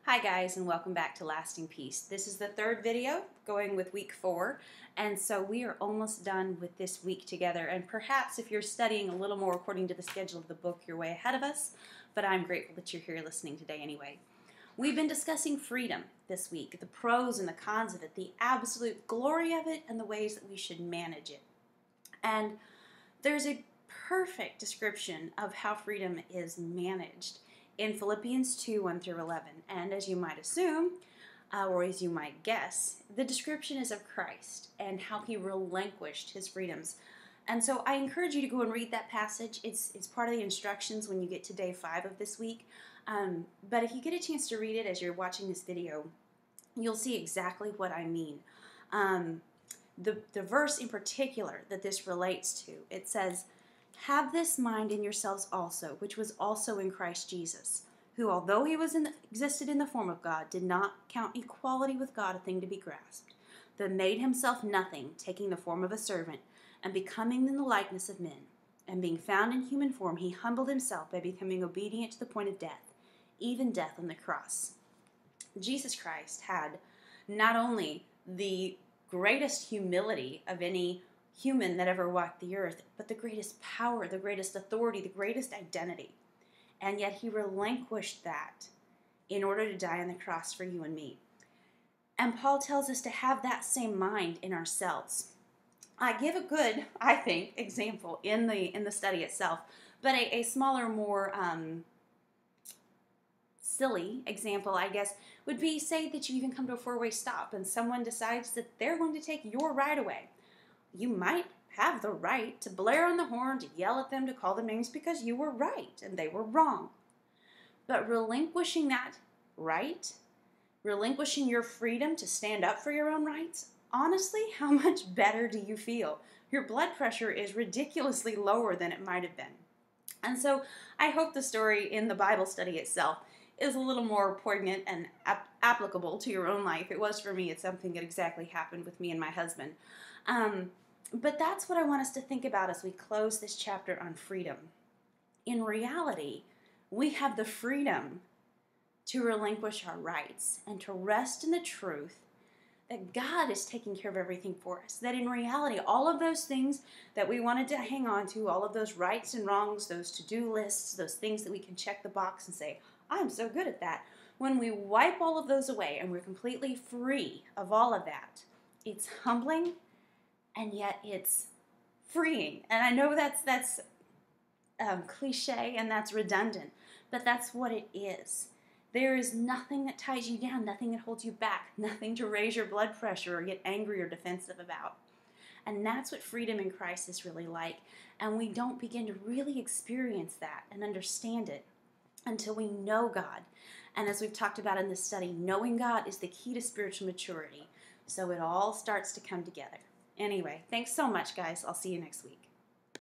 Hi guys, and welcome back to Lasting Peace. This is the third video going with week 4, and so we are almost done with this week together, and perhaps if you're studying a little more according to the schedule of the book, you're way ahead of us, but I'm grateful that you're here listening today anyway. We've been discussing freedom this week, the pros and the cons of it, the absolute glory of it, and the ways that we should manage it. And there's a perfect description of how freedom is managed in Philippians 2, 1 through 11. And as you might assume, or as you might guess, the description is of Christ and how he relinquished his freedoms. And so I encourage you to go and read that passage. It's part of the instructions when you get to day 5 of this week. But if you get a chance to read it as you're watching this video, you'll see exactly what I mean. The verse in particular that this relates to, it says, "Have this mind in yourselves also, which was also in Christ Jesus, who, although he existed in the form of God, did not count equality with God a thing to be grasped, but made himself nothing, taking the form of a servant, and becoming in the likeness of men. And being found in human form, he humbled himself by becoming obedient to the point of death, even death on the cross." Jesus Christ had not only the greatest humility of any human that ever walked the earth, but the greatest power, the greatest authority, the greatest identity. And yet he relinquished that in order to die on the cross for you and me. And Paul tells us to have that same mind in ourselves. I give a good, I think, example in the study itself, but a smaller, more silly example, I guess, would be, say that you even come to a four-way stop and someone decides that they're going to take your right away. You might have the right to blare on the horn, to yell at them, to call them names because you were right and they were wrong. But relinquishing that right, relinquishing your freedom to stand up for your own rights, honestly, how much better do you feel? Your blood pressure is ridiculously lower than it might have been. And so I hope the story in the Bible study itself is a little more poignant and applicable to your own life. It was for me. It's something that exactly happened with me and my husband. But that's what I want us to think about as we close this chapter on freedom. In reality, we have the freedom to relinquish our rights and to rest in the truth that God is taking care of everything for us. That in reality, all of those things that we wanted to hang on to, all of those rights and wrongs, those to-do lists, those things that we can check the box and say, I'm so good at that. When we wipe all of those away and we're completely free of all of that, it's humbling and yet it's freeing. And I know that's cliche and that's redundant, but that's what it is. There is nothing that ties you down, nothing that holds you back, nothing to raise your blood pressure or get angry or defensive about. And that's what freedom in Christ is really like. And we don't begin to really experience that and understand it until we know God. And as we've talked about in this study, knowing God is the key to spiritual maturity. So it all starts to come together. Anyway, thanks so much, guys. I'll see you next week.